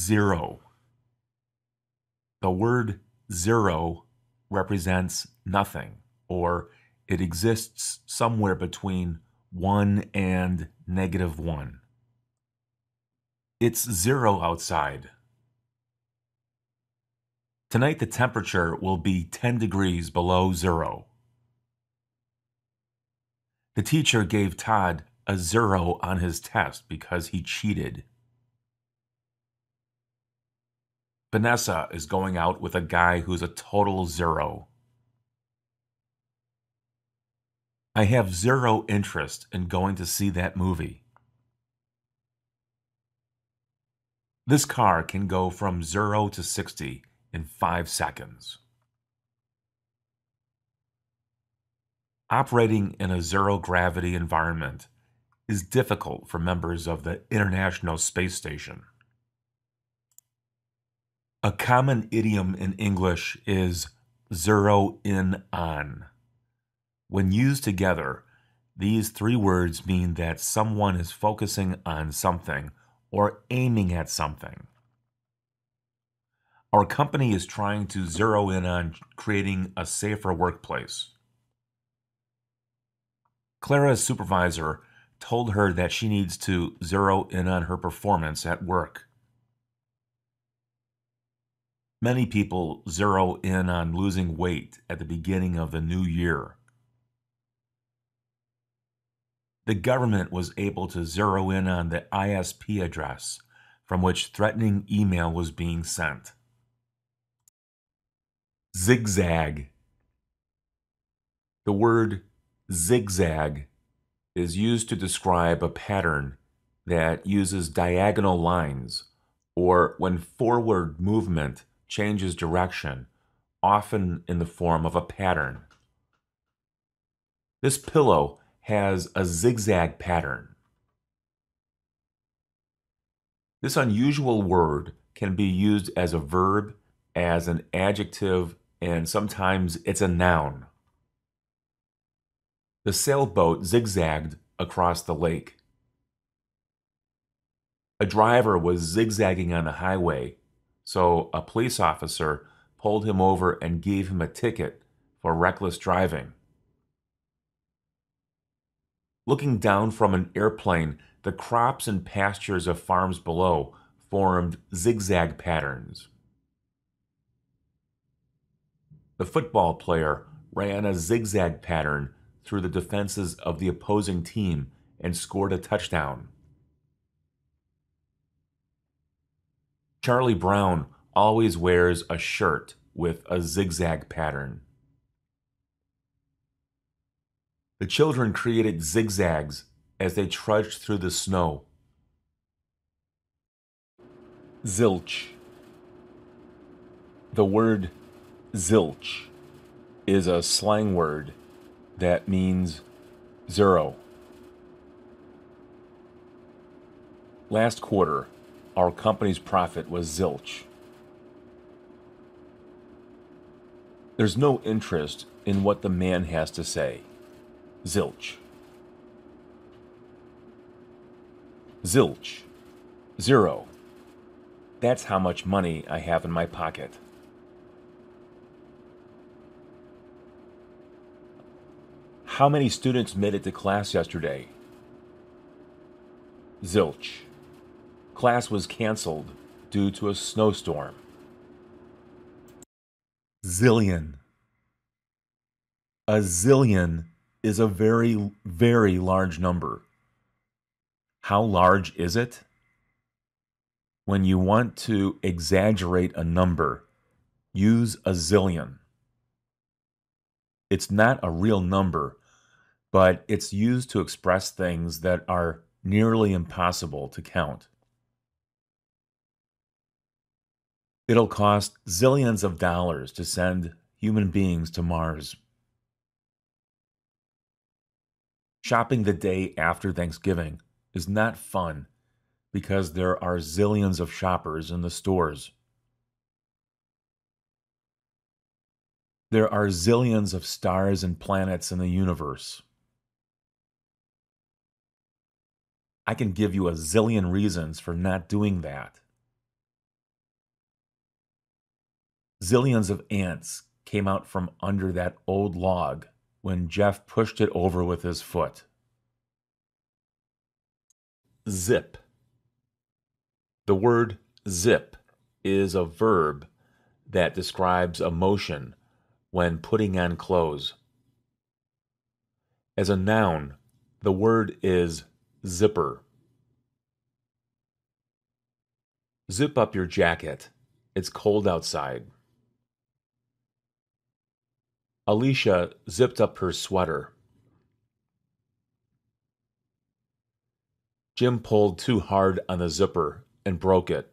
zero. The word zero represents nothing, or it exists somewhere between 1 and -1. It's zero outside. Tonight the temperature will be 10 degrees below zero. The teacher gave Todd a 0 on his test because he cheated. Vanessa is going out with a guy who's a total 0. I have 0 interest in going to see that movie. This car can go from 0 to 60 in 5 seconds. Operating in a zero-gravity environment is difficult for members of the International Space Station. A common idiom in English is zero in on. When used together, these 3 words mean that someone is focusing on something or aiming at something. Our company is trying to zero in on creating a safer workplace. Clara's supervisor told her that she needs to zero in on her performance at work. Many people zero in on losing weight at the beginning of the new year. The government was able to zero in on the ISP address from which threatening email was being sent. Zigzag. The word zigzag is used to describe a pattern that uses diagonal lines, or when forward movement changes direction, often in the form of a pattern. This pillow has a zigzag pattern. This unusual word can be used as a verb, as an adjective, and sometimes it's a noun. The sailboat zigzagged across the lake. A driver was zigzagging on the highway, so a police officer pulled him over and gave him a ticket for reckless driving. Looking down from an airplane, the crops and pastures of farms below formed zigzag patterns. The football player ran a zigzag pattern through the defenses of the opposing team and scored a touchdown. Charlie Brown always wears a shirt with a zigzag pattern. The children created zigzags as they trudged through the snow. Zilch. The word zilch is a slang word that means 0. Last quarter, our company's profit was zilch. There's no interest in what the man has to say. Zilch. Zilch. 0. That's how much money I have in my pocket. How many students made it to class yesterday? Zilch. Class was canceled due to a snowstorm. Zillion. A zillion is a very, very large number. How large is it? When you want to exaggerate a number, use a zillion. It's not a real number, but it's used to express things that are nearly impossible to count. It'll cost zillions of dollars to send human beings to Mars. Shopping the day after Thanksgiving is not fun because there are zillions of shoppers in the stores. There are zillions of stars and planets in the universe. I can give you a zillion reasons for not doing that. Zillions of ants came out from under that old log when Jeff pushed it over with his foot. Zip. The word zip is a verb that describes a motion when putting on clothes. As a noun, the word is zipper. Zip up your jacket. It's cold outside. Alicia zipped up her sweater. Jim pulled too hard on the zipper and broke it.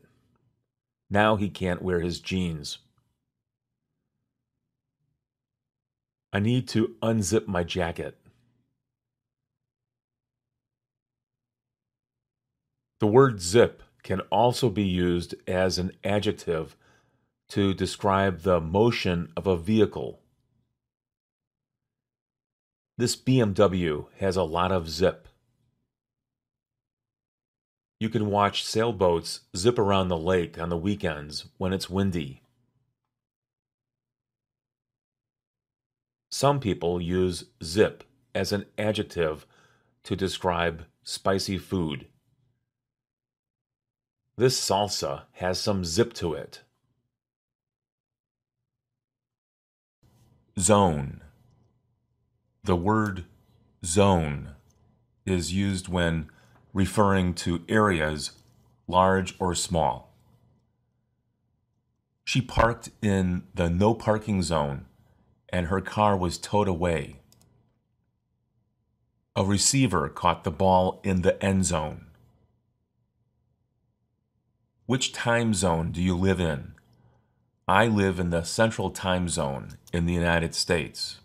Now he can't wear his jeans. I need to unzip my jacket. The word zip can also be used as an adjective to describe the motion of a vehicle. This BMW has a lot of zip. You can watch sailboats zip around the lake on the weekends when it's windy. Some people use zip as an adjective to describe spicy food. This salsa has some zip to it. Zone. The word zone is used when referring to areas large or small. She parked in the no parking zone and her car was towed away. A receiver caught the ball in the end zone. Which time zone do you live in? I live in the Central Time Zone in the United States.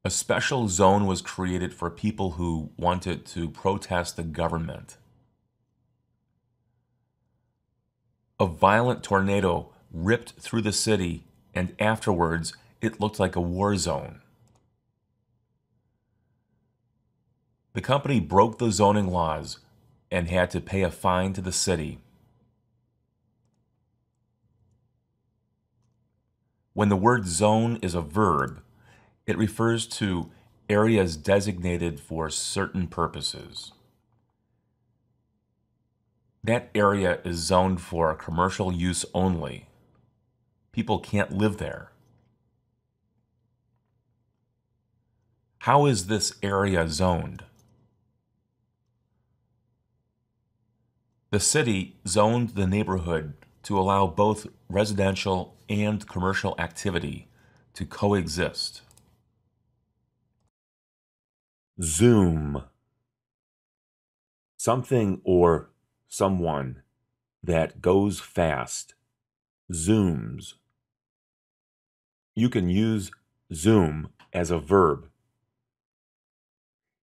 A special zone was created for people who wanted to protest the government. A violent tornado ripped through the city, and afterwards it looked like a war zone. The company broke the zoning laws and had to pay a fine to the city. When the word zone is a verb, it refers to areas designated for certain purposes. That area is zoned for commercial use only. People can't live there. How is this area zoned? The city zoned the neighborhood to allow both residential and commercial activity to coexist. Zoom. Something or someone that goes fast. Zooms. You can use zoom as a verb.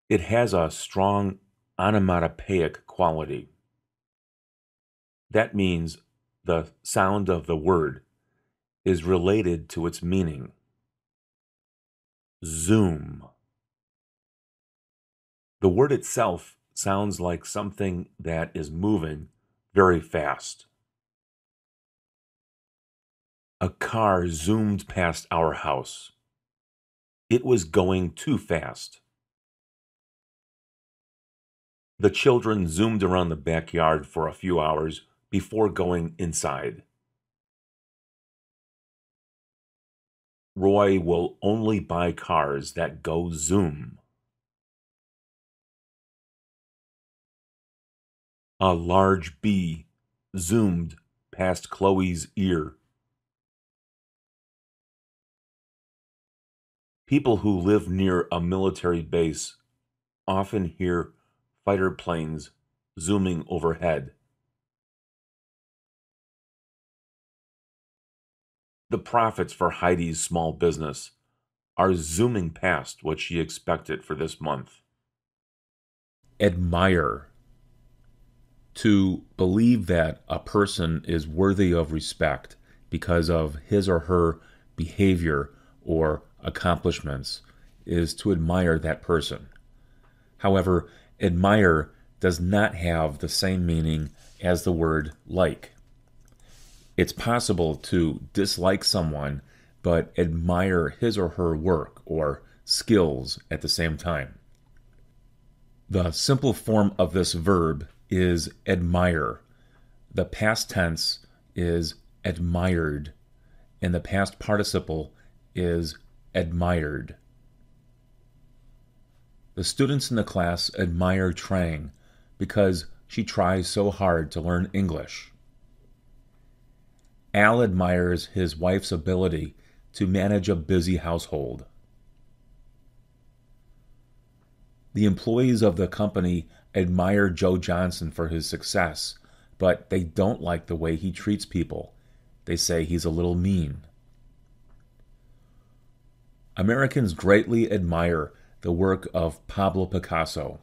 It has a strong onomatopoeic quality. That means the sound of the word is related to its meaning. Zoom. The word itself sounds like something that is moving very fast. A car zoomed past our house. It was going too fast. The children zoomed around the backyard for a few hours before going inside. Roy will only buy cars that go zoom. A large bee zoomed past Chloe's ear. People who live near a military base often hear fighter planes zooming overhead. The profits for Heidi's small business are zooming past what she expected for this month. Admire. To believe that a person is worthy of respect because of his or her behavior or accomplishments is to admire that person. However, admire does not have the same meaning as the word like. It's possible to dislike someone but admire his or her work or skills at the same time. The simple form of this verb is admire. The past tense is admired, and the past participle is admired. The students in the class admire Trang because she tries so hard to learn English. Al admires his wife's ability to manage a busy household. The employees of the company admire Joe Johnson for his success, but they don't like the way he treats people. They say he's a little mean. Americans greatly admire the work of Pablo Picasso.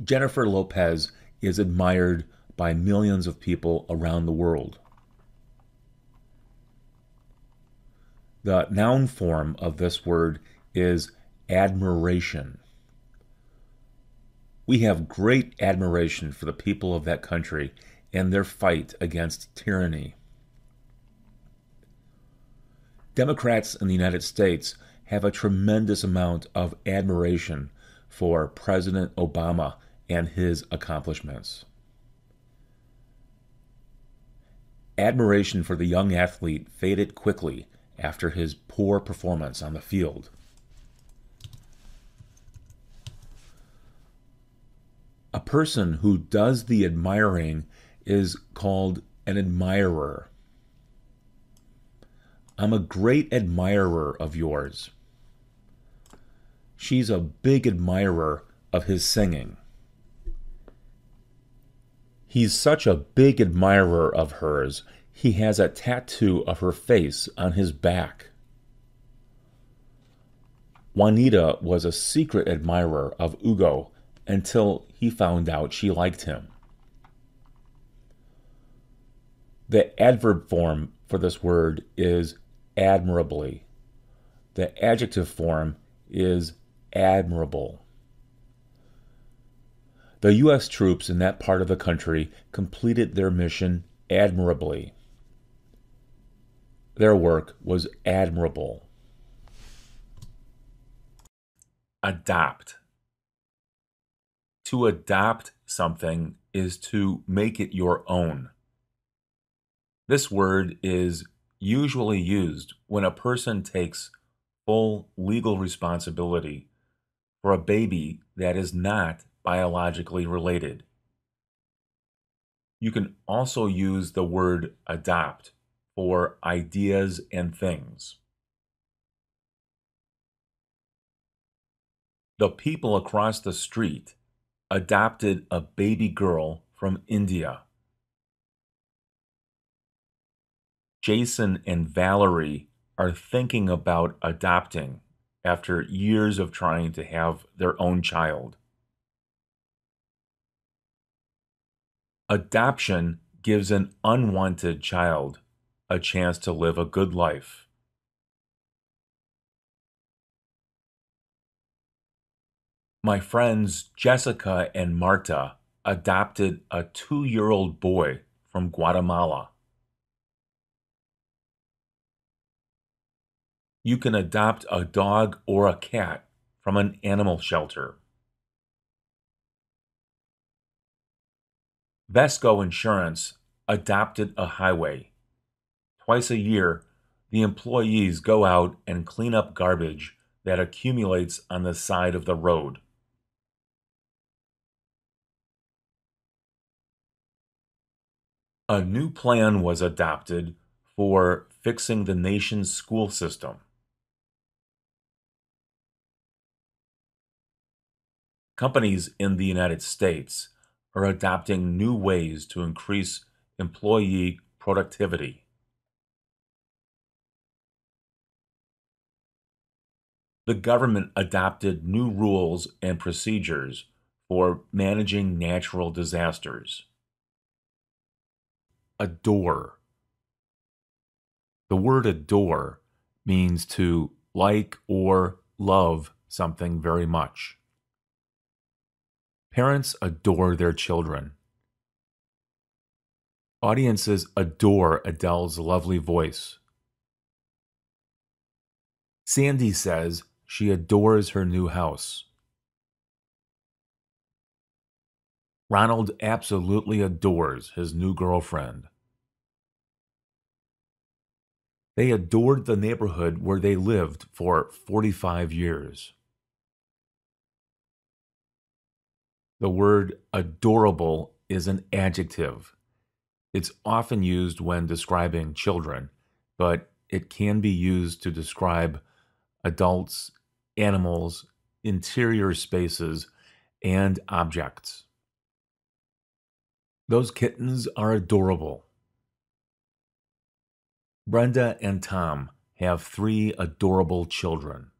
Jennifer Lopez is admired by millions of people around the world. The noun form of this word is admiration. We have great admiration for the people of that country and their fight against tyranny. Democrats in the United States have a tremendous amount of admiration for President Obama and his accomplishments. Admiration for the young athlete faded quickly after his poor performance on the field. A person who does the admiring is called an admirer. I'm a great admirer of yours. She's a big admirer of his singing. He's such a big admirer of hers, he has a tattoo of her face on his back. Juanita was a secret admirer of Hugo until he found out she liked him. The adverb form for this word is admirably. The adjective form is admirable. The U.S. troops in that part of the country completed their mission admirably. Their work was admirable. Adopt. To adopt something is to make it your own. This word is usually used when a person takes full legal responsibility for a baby that is not biologically related. You can also use the word adopt for ideas and things. The people across the street adopted a baby girl from India. Jason and Valerie are thinking about adopting after years of trying to have their own child. Adoption gives an unwanted child a chance to live a good life. My friends Jessica and Marta adopted a 2-year-old boy from Guatemala. You can adopt a dog or a cat from an animal shelter. Vesco Insurance adopted a highway. Twice a year, the employees go out and clean up garbage that accumulates on the side of the road. A new plan was adopted for fixing the nation's school system. Companies in the United States are adopting new ways to increase employee productivity. The government adopted new rules and procedures for managing natural disasters. Adore. The word adore means to like or love something very much. Parents adore their children. Audiences adore Adele's lovely voice. Sandy says she adores her new house. Ronald absolutely adores his new girlfriend. They adored the neighborhood where they lived for 45 years. The word adorable is an adjective. It's often used when describing children, but it can be used to describe adults, animals, interior spaces, and objects. Those kittens are adorable. Brenda and Tom have 3 adorable children.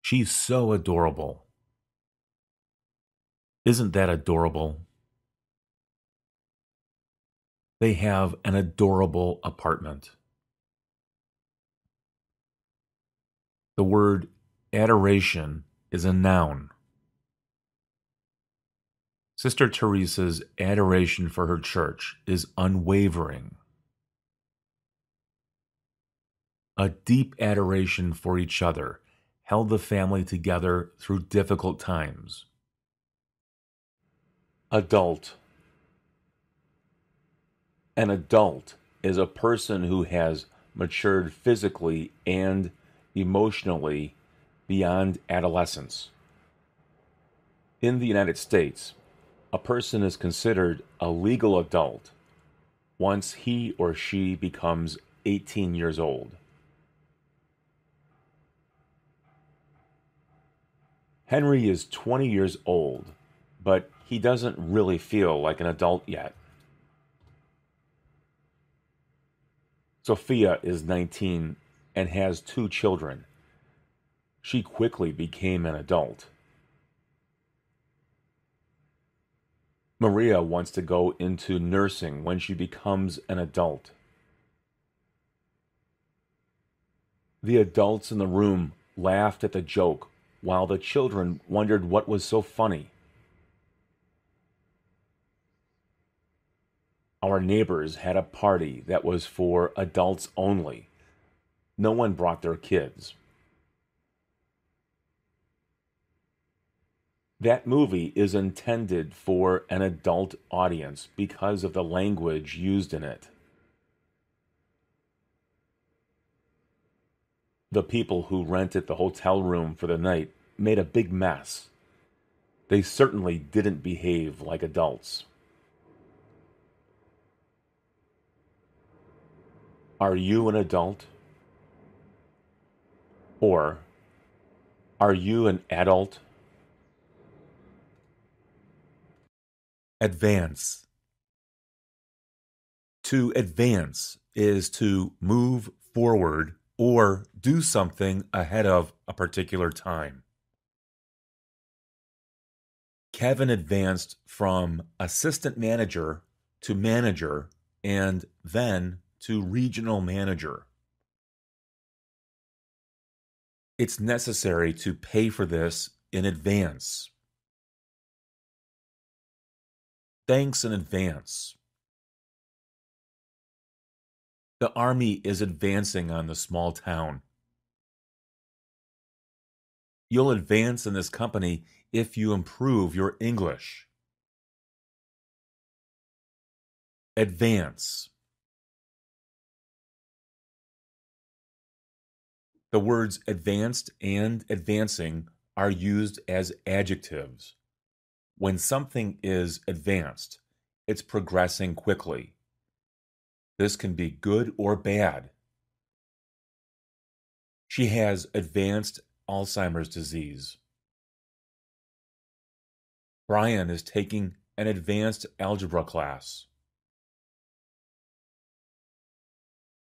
She's so adorable. Isn't that adorable? They have an adorable apartment. The word adoration is a noun. Sister Teresa's adoration for her church is unwavering. A deep adoration for each other held the family together through difficult times. Adult. An adult is a person who has matured physically and emotionally beyond adolescence. In the United States, a person is considered a legal adult once he or she becomes 18 years old. Henry is 20 years old, but he doesn't really feel like an adult yet. Sophia is 19 and has 2 children. She quickly became an adult. Maria wants to go into nursing when she becomes an adult. The adults in the room laughed at the joke while the children wondered what was so funny. Our neighbors had a party that was for adults only. No one brought their kids. That movie is intended for an adult audience because of the language used in it. The people who rented the hotel room for the night made a big mess. They certainly didn't behave like adults. Are you an adult? Or, are you an adult? Advance. To advance is to move forward or do something ahead of a particular time. Kevin advanced from assistant manager to manager and then to regional manager. It's necessary to pay for this in advance. Thanks in advance. The army is advancing on the small town. You'll advance in this company if you improve your English. Advance. The words advanced and advancing are used as adjectives. When something is advanced, it's progressing quickly. This can be good or bad. She has advanced Alzheimer's disease. Brian is taking an advanced algebra class.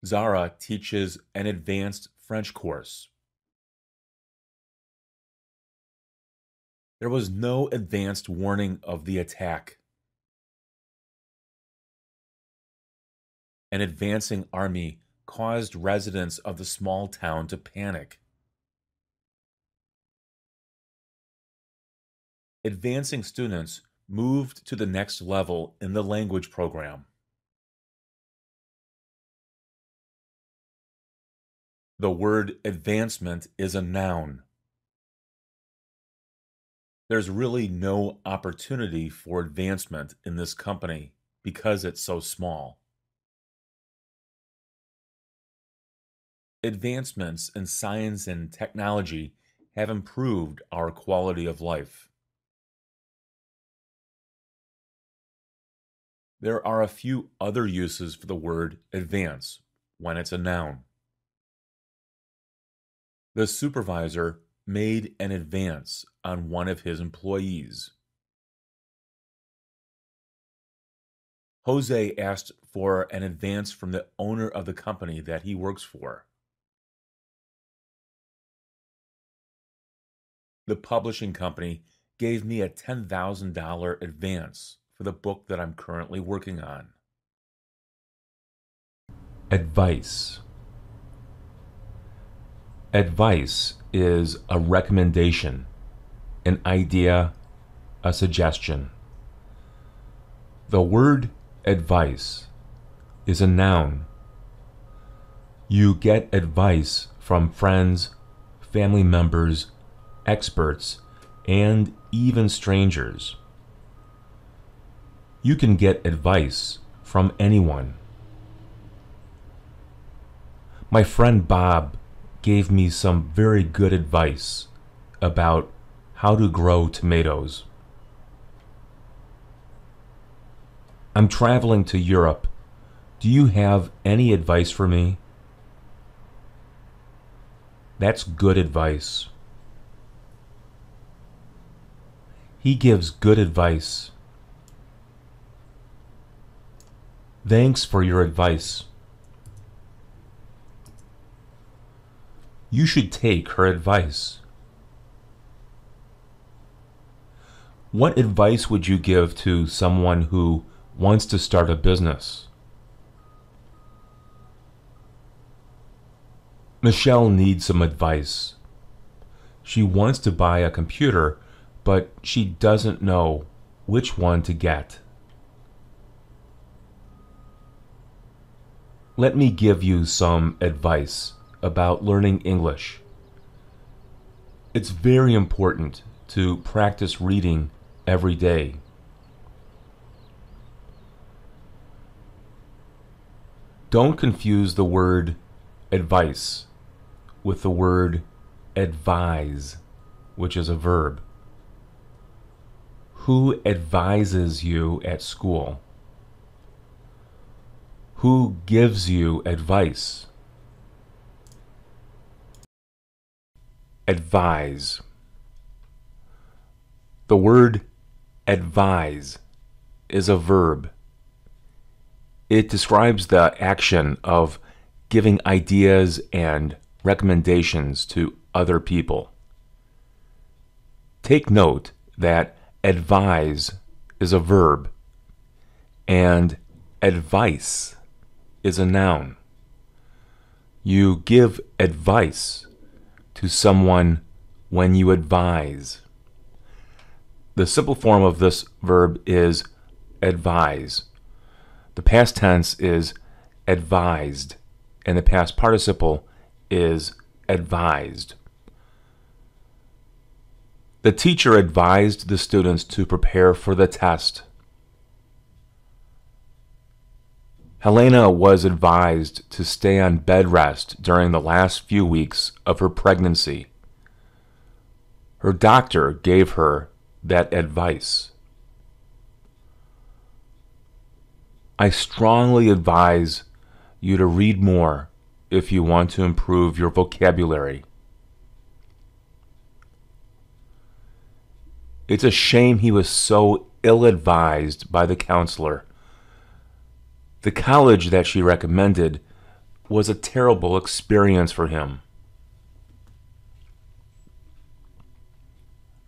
Zara teaches an advanced French course. There was no advanced warning of the attack. An advancing army caused residents of the small town to panic. Advancing students moved to the next level in the language program. The word advancement is a noun. There's really no opportunity for advancement in this company because it's so small. Advancements in science and technology have improved our quality of life. There are a few other uses for the word advance when it's a noun. The supervisor made an advance on one of his employees. Jose asked for an advance from the owner of the company that he works for. The publishing company gave me a $10,000 advance for the book that I'm currently working on. Advice. Advice is a recommendation, an idea, a suggestion. The word advice is a noun. You get advice from friends, family members, experts, and even strangers. You can get advice from anyone. My friend Bob gave me some very good advice about how to grow tomatoes. I'm traveling to Europe. Do you have any advice for me? That's good advice. He gives good advice. Thanks for your advice. You should take her advice. What advice would you give to someone who wants to start a business? Michelle needs some advice. She wants to buy a computer, but she doesn't know which one to get. Let me give you some advice about learning English. It's very important to practice reading every day. Don't confuse the word advice with the word advise, which is a verb. Who advises you at school? Who gives you advice? Advise. The word advise is a verb. It describes the action of giving ideas and recommendations to other people. Take note that advise is a verb and advice is a noun. You give advice to someone when you advise. The simple form of this verb is advise. The past tense is advised, and the past participle is advised. The teacher advised the students to prepare for the test. Helena was advised to stay on bed rest during the last few weeks of her pregnancy. Her doctor gave her that advice. I strongly advise you to read more if you want to improve your vocabulary. It's a shame he was so ill-advised by the counselor. The college that she recommended was a terrible experience for him.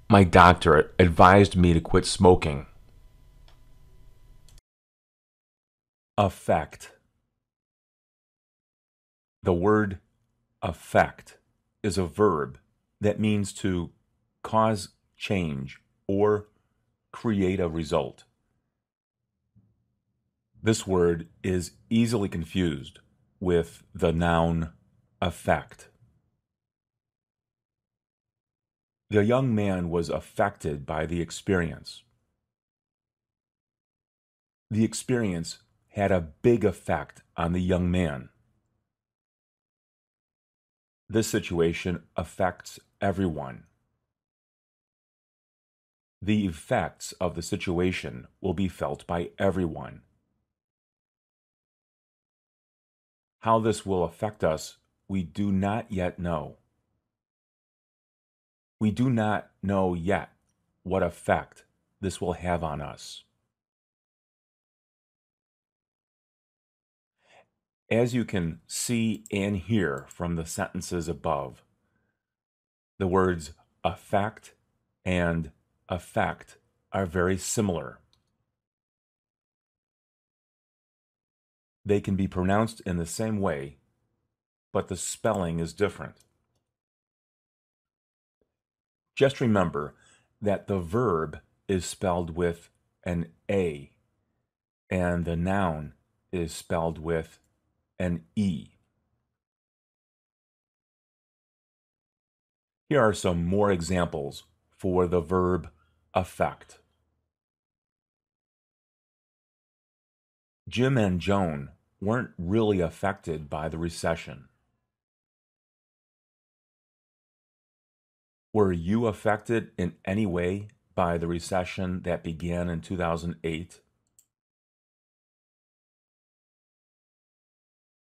My doctor advised me to quit smoking. Affect. The word affect is a verb that means to cause change or create a result. This word is easily confused with the noun affect. The young man was affected by the experience. The experience had a big effect on the young man. This situation affects everyone. The effects of the situation will be felt by everyone. How this will affect us, we do not yet know. We do not know yet what effect this will have on us. As you can see and hear from the sentences above, the words affect and effect are very similar. They can be pronounced in the same way, but the spelling is different. Just remember that the verb is spelled with an A, and the noun is spelled with an E. Here are some more examples for the verb affect. Jim and Joan weren't really affected by the recession. Were you affected in any way by the recession that began in 2008?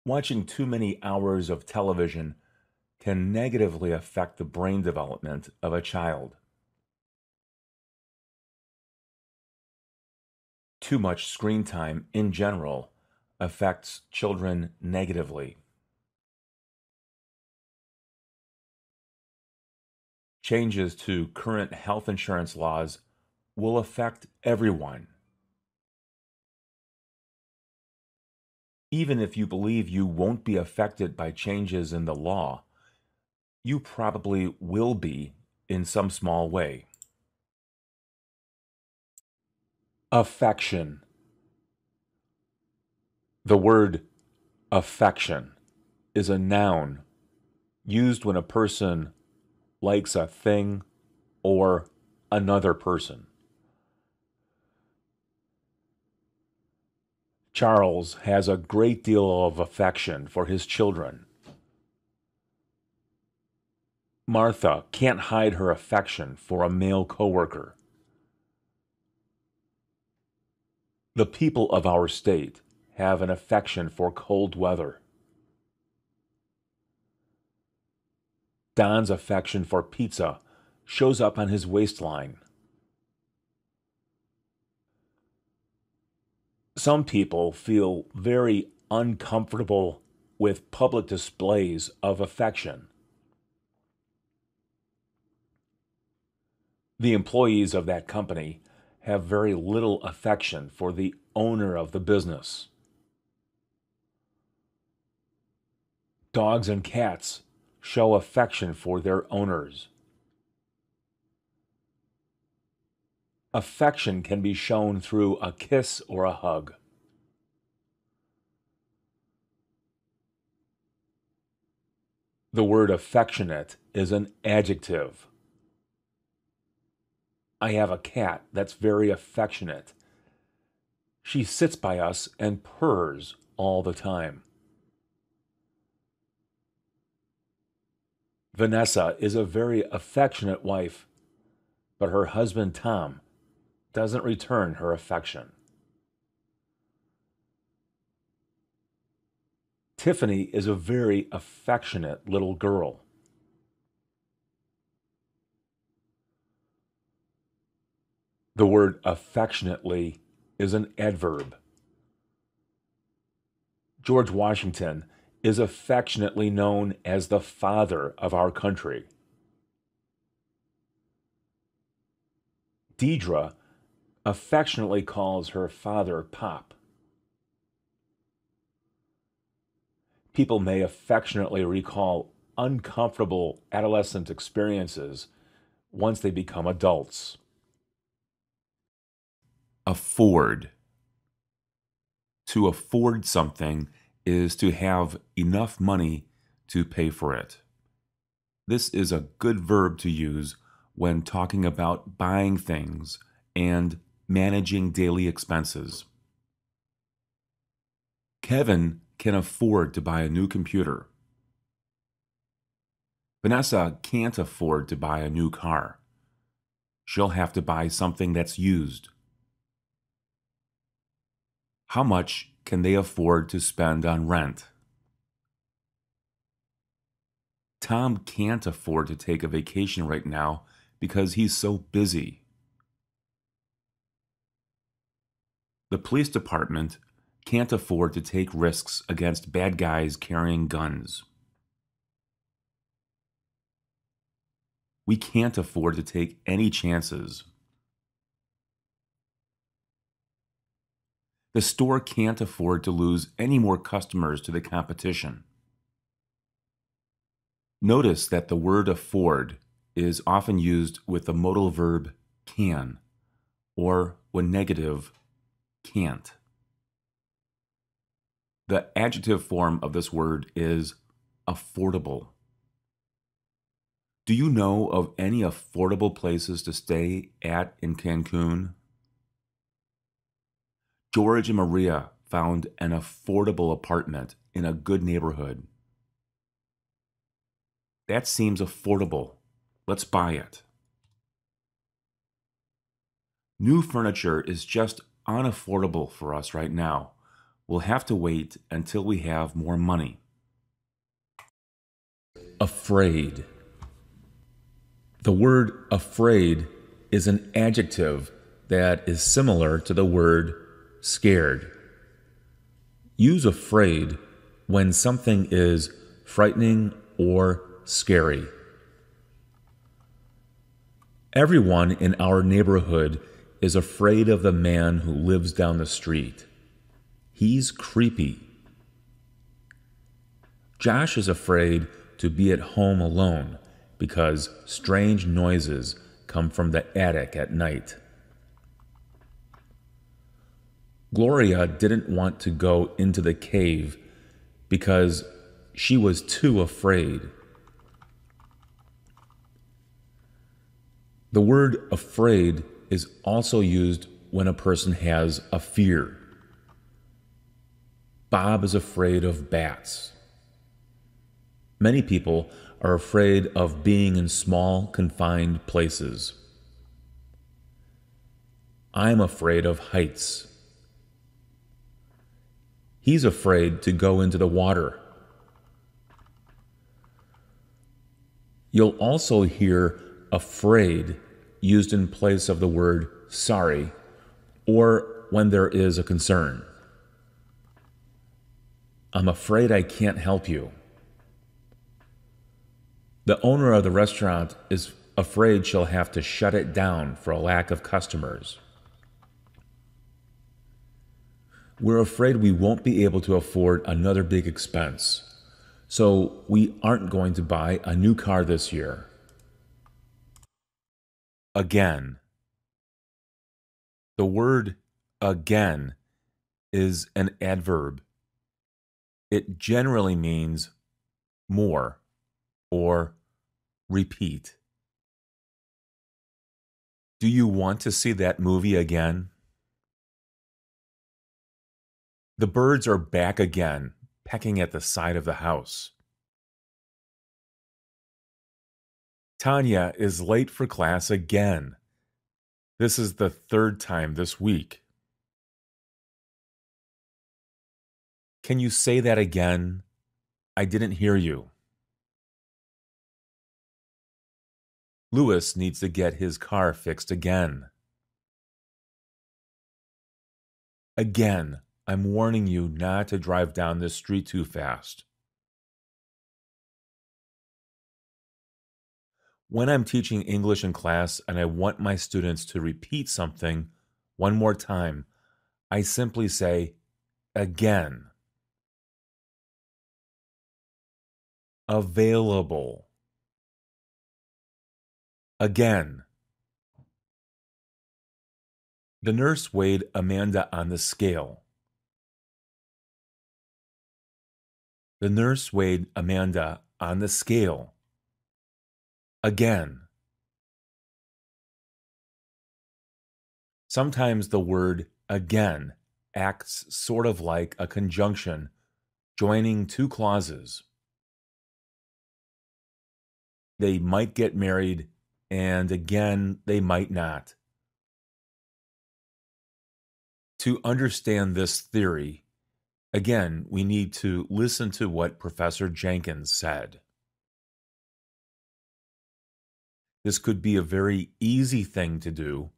Watching too many hours of television can negatively affect the brain development of a child. Too much screen time in general affects children negatively. Changes to current health insurance laws will affect everyone. Even if you believe you won't be affected by changes in the law, you probably will be in some small way. Affection. The word affection is a noun used when a person likes a thing or another person. Charles has a great deal of affection for his children. Martha can't hide her affection for a male coworker. The people of our state have an affection for cold weather. Don's affection for pizza shows up on his waistline. Some people feel very uncomfortable with public displays of affection. The employees of that company have very little affection for the owner of the business. Dogs and cats show affection for their owners. Affection can be shown through a kiss or a hug. The word affectionate is an adjective. I have a cat that's very affectionate. She sits by us and purrs all the time. Vanessa is a very affectionate wife, but her husband Tom doesn't return her affection. Tiffany is a very affectionate little girl. The word affectionately is an adverb. George Washington is affectionately known as the father of our country. Deidre affectionately calls her father Pop. People may affectionately recall uncomfortable adolescent experiences once they become adults. Afford. To afford something is to have enough money to pay for it. This is a good verb to use when talking about buying things and managing daily expenses. Kevin can afford to buy a new computer. Vanessa can't afford to buy a new car. She'll have to buy something that's used. How much can they afford to spend on rent? Tom can't afford to take a vacation right now because he's so busy. The police department can't afford to take risks against bad guys carrying guns. We can't afford to take any chances. The store can't afford to lose any more customers to the competition. Notice that the word afford is often used with the modal verb can, or when negative, can't. The adjective form of this word is affordable. Do you know of any affordable places to stay at in Cancun? George and Maria found an affordable apartment in a good neighborhood. That seems affordable. Let's buy it. New furniture is just unaffordable for us right now. We'll have to wait until we have more money. Afraid. The word afraid is an adjective that is similar to the word scared. Use afraid when something is frightening or scary. Everyone in our neighborhood is afraid of the man who lives down the street. He's creepy. Josh is afraid to be at home alone because strange noises come from the attic at night. Gloria didn't want to go into the cave because she was too afraid. The word afraid is also used when a person has a fear. Bob is afraid of bats. Many people are afraid of being in small, confined places. I'm afraid of heights. He's afraid to go into the water. You'll also hear afraid used in place of the word sorry or when there is a concern. I'm afraid I can't help you. The owner of the restaurant is afraid she'll have to shut it down for a lack of customers. We're afraid we won't be able to afford another big expense, so we aren't going to buy a new car this year. Again. The word again is an adverb. It generally means more or repeat. Do you want to see that movie again? The birds are back again, pecking at the side of the house. Tanya is late for class again. This is the third time this week. Can you say that again? I didn't hear you. Louis needs to get his car fixed again. Again, I'm warning you not to drive down this street too fast. When I'm teaching English in class and I want my students to repeat something one more time, I simply say, again. Available. Again. The nurse weighed Amanda on the scale. The nurse weighed Amanda on the scale. Again. Sometimes the word again acts sort of like a conjunction joining two clauses. They might get married, and again, they might not. To understand this theory, again, we need to listen to what Professor Jenkins said. This could be a very easy thing to do.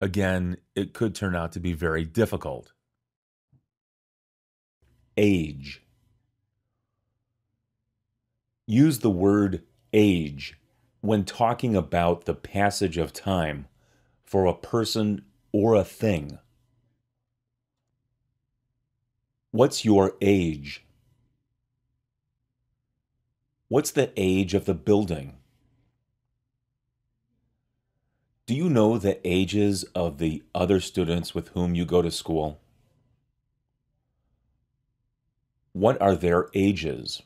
Again, it could turn out to be very difficult. Age. Use the word age when talking about the passage of time for a person or a thing. What's your age? What's the age of the building? Do you know the ages of the other students with whom you go to school? What are their ages?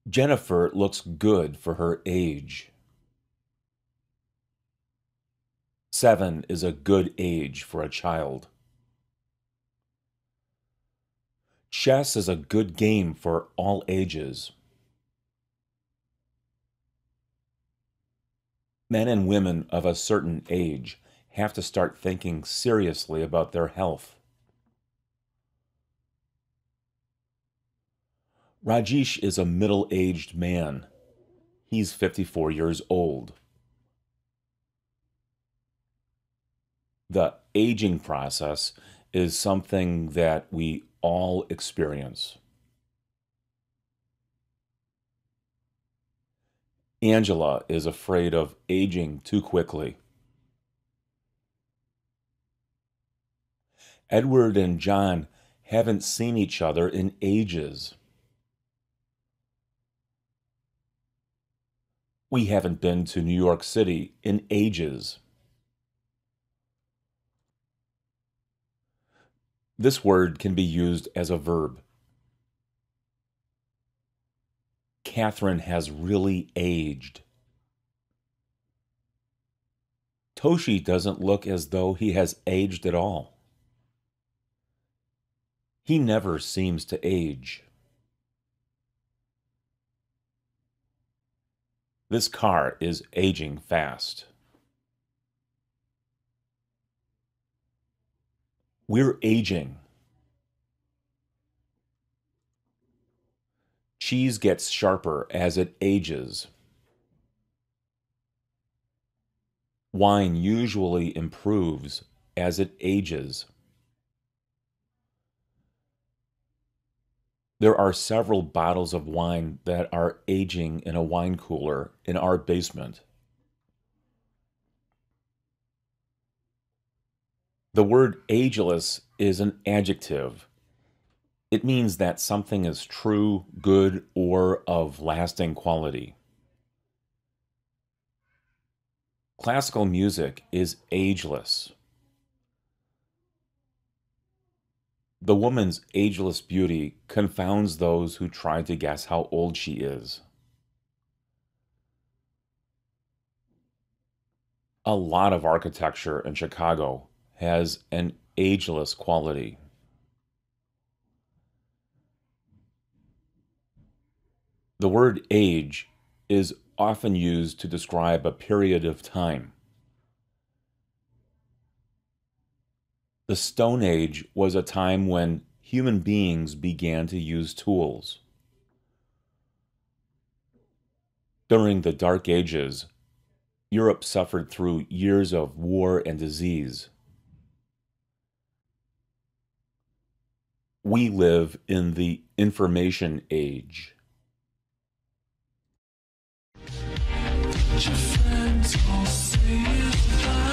Jennifer looks good for her age. 7 is a good age for a child. Chess is a good game for all ages. Men and women of a certain age have to start thinking seriously about their health. Rajesh is a middle-aged man. He's 54 years old. The aging process is something that we all experience. Angela is afraid of aging too quickly. Edward and John haven't seen each other in ages. We haven't been to New York City in ages. This word can be used as a verb. Catherine has really aged. Toshi doesn't look as though he has aged at all. He never seems to age. This car is aging fast. We're aging. Cheese gets sharper as it ages. Wine usually improves as it ages. There are several bottles of wine that are aging in a wine cooler in our basement. The word ageless is an adjective. It means that something is true, good, or of lasting quality. Classical music is ageless. The woman's ageless beauty confounds those who try to guess how old she is. A lot of architecture in Chicago has an ageless quality. The word age is often used to describe a period of time. The Stone Age was a time when human beings began to use tools. During the Dark Ages, Europe suffered through years of war and disease. We live in the Information Age. Your friends all say it's fine,